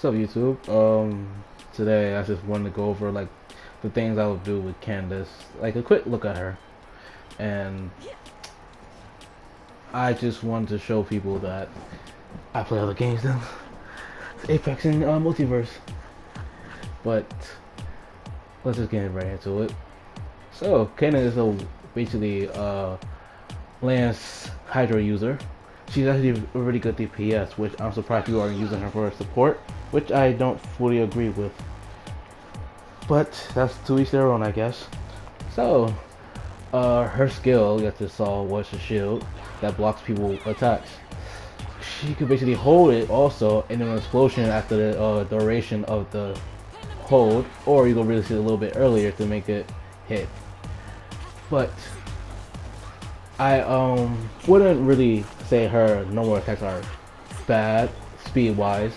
up, YouTube? Today I just wanted to go over like the things I would do with Candace, like a quick look at her, and I just wanted to show people that I play other games now, Apex and Multiverse. But let's just get right into it. So Candace is basically Lance Hydra user. She's actually a really good DPS, which I'm surprised you aren't using her for support, which I don't fully agree with. But that's to each their own, I guess. So, her skill, you just saw, was a shield that blocks people attacks. She could basically hold it also in an explosion after the duration of the hold, or you can release it a little bit earlier to make it hit. But I wouldn't really say her normal attacks are bad speed wise,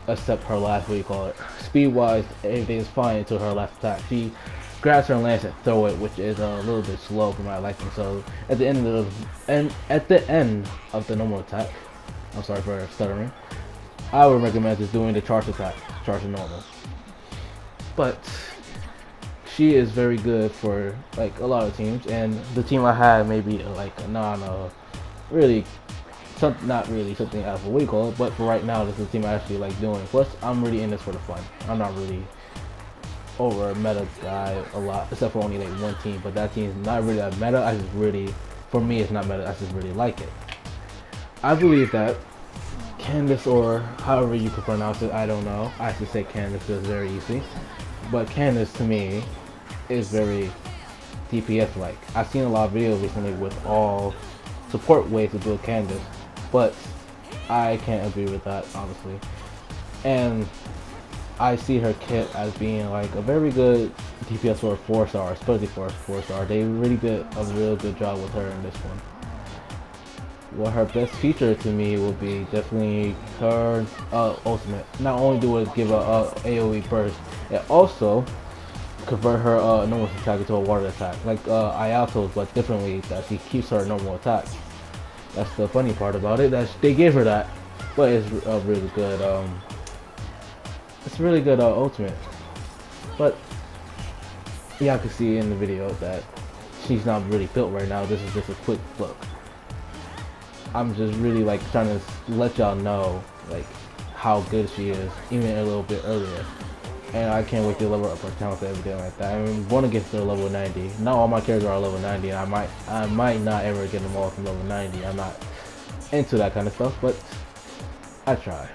except her last, what do you call it? Speed wise, everything is fine until her last attack. She grabs her lance and throw it, which is a little bit slow for my liking. So at the end of the normal attack, I'm sorry for stuttering, I would recommend just doing the charge attack, charge to normal. But she is very good for like a lot of teams, and the team I had maybe like a really not really something else, what do you call it, but for right now this is the team I actually like doing. Plus I'm really in this for the fun. I'm not really over a meta guy a lot, except for only like one team, but that team is not really a meta. I just really, for me it's not meta, I just really like it. I believe that Candace, or however you can pronounce it, I don't know, I should say Candace because it's very easy, but Candace to me is very DPS like. I've seen a lot of videos recently with all support ways to build Candace, but I can't agree with that honestly. And I see her kit as being like a very good DPS for a 4-star, especially for a 4-star. They really did a real good job with her in this one. Well, her best feature to me would be definitely her ultimate. Not only do it give a AoE burst, it also convert her normal attack into a water attack, like Ayato's, but differently, that she keeps her normal attack. That's the funny part about it, that they gave her that, but it's really good. It's really good ultimate. But yeah, I can see in the video that she's not really built right now. This is just a quick look. I'm just really like trying to let y'all know like how good she is, even a little bit earlier. And I can't wait to level up her talents and everything like that. I mean, want to get to level 90. Not all my characters are level 90. I might not ever get them all from level 90. I'm not into that kind of stuff, but I try.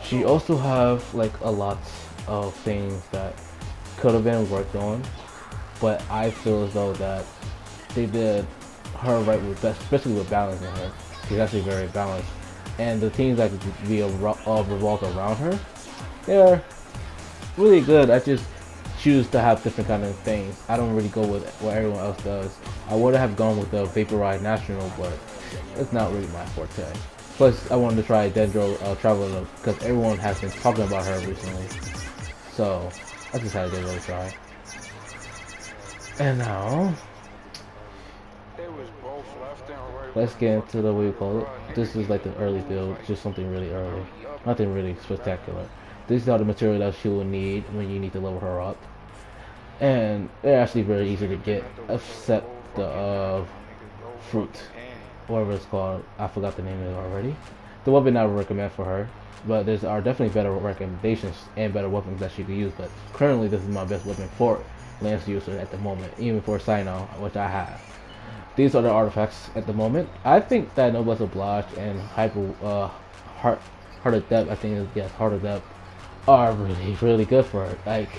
She also have like a lot of things that could have been worked on, but I feel as though that they did her right with best, especially with balancing her. She's actually very balanced, and the teams that could be revolved around her, they're really good. I just choose to have different kind of things. I don't really go with what everyone else does. I would have gone with the Vaporite National, but it's not really my forte. Plus, I wanted to try Dendro Traveler because everyone has been talking about her recently. So, I just had to give it a try. And now, let's get into the, what you call it. This is like the early build, just something really early. Nothing really spectacular. These are the material that she will need when you need to level her up. And they're actually very easy to get, except the fruit. Whatever it's called, I forgot the name of it already. The weapon I would recommend for her, but there are definitely better recommendations and better weapons that she could use, but currently this is my best weapon for Lance user at the moment, even for Sino, which I have. These are the artifacts at the moment. I think that Noblesse Oblige and Heart of Depth, I think yes, Heart of Depth, are really good for her. Like,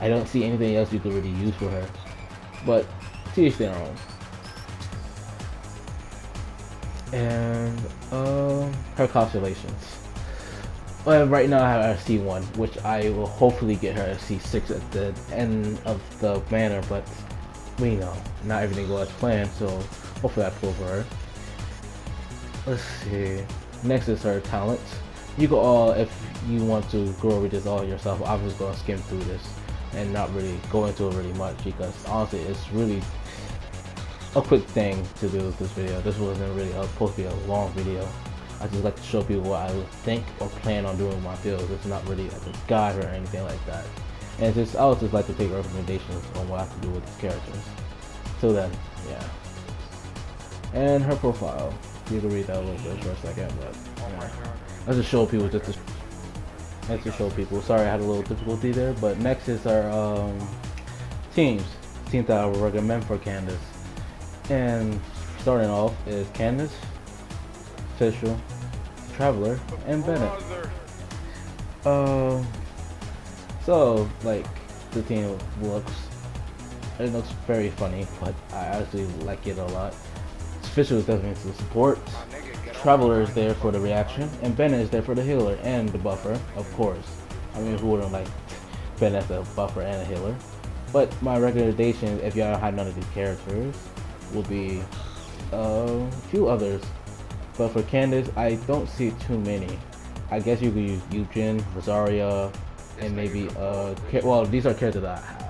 I don't see anything else you could really use for her, but to each their own. And her constellations. Well, right now I have her C1, which I will hopefully get her a C6 at the end of the banner, but we know not everything goes as planned, so hopefully that's cool for her. Let's see. Next is her talents. You go all, if you want to go over this all yourself, I'm just gonna skim through this and not really go into it really much, because honestly it's really a quick thing to do with this video. This wasn't really supposed to be a long video. I just like to show people what I think or plan on doing with my builds. It's not really like a guide or anything like that. And it's just I would just like to take recommendations on what I can do with these characters. Till then, yeah. And her profile. You can read that a little bit for a second, but yeah. I just show people just to show people. Sorry I had a little difficulty there, but next is our teams that I would recommend for Candace. And starting off is Candace, Official, Traveler, and Bennett. So like the team looks, it looks very funny, but I actually like it a lot. Official is definitely the support. Traveler is there for the reaction, and Bennett is there for the healer and the buffer, of course. I mean, who wouldn't like Bennett as a buffer and a healer? But my recommendation, if y'all have none of these characters, will be a few others. But for Candace, I don't see too many. I guess you could use Eugen, Rosaria, and maybe well, these are characters that I have.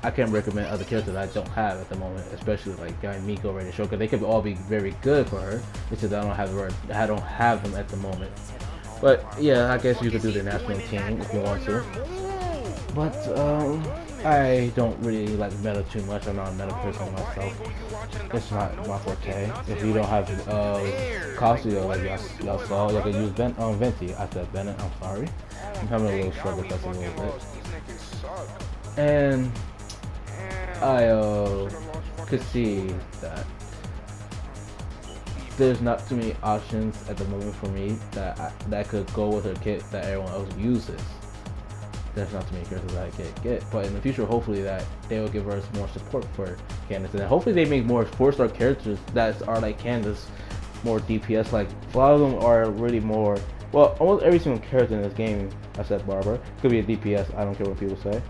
I can't recommend other characters that I don't have at the moment, especially like Guy Miko ready to show, because they could all be very good for her. It's just I don't have them at the moment. But yeah, I guess you could do the national team if you want to. But I don't really like meta too much. I'm not a meta person myself. It's not my forte. If you don't have Casio like y'all saw, you can use Venti. I said Bennett. I'm sorry. I'm having a little struggle with that a little bit. And I could see that there's not too many options at the moment for me that could go with a kit that everyone else uses. There's not too many characters that I can't get, but in the future, hopefully that they will give us more support for Candace, and hopefully they make more 4-star characters that are like Candace, more DPS. Like a lot of them are really more. Well, almost every single character in this game, except Barbara, could be a DPS. I don't care what people say.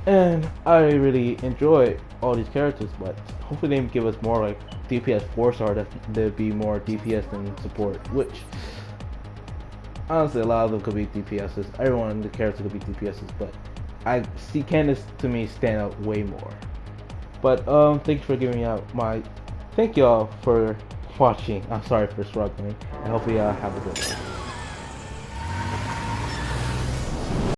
And I really enjoy all these characters, but hopefully they give us more like DPS 4-star that there'd be more DPS than support, which honestly a lot of them could be DPSs. Everyone in the character could be DPSs, but I see Candace to me stand out way more. But thank you for giving me out thank y'all for watching. I'm sorry for struggling, and hopefully y'all have a good one.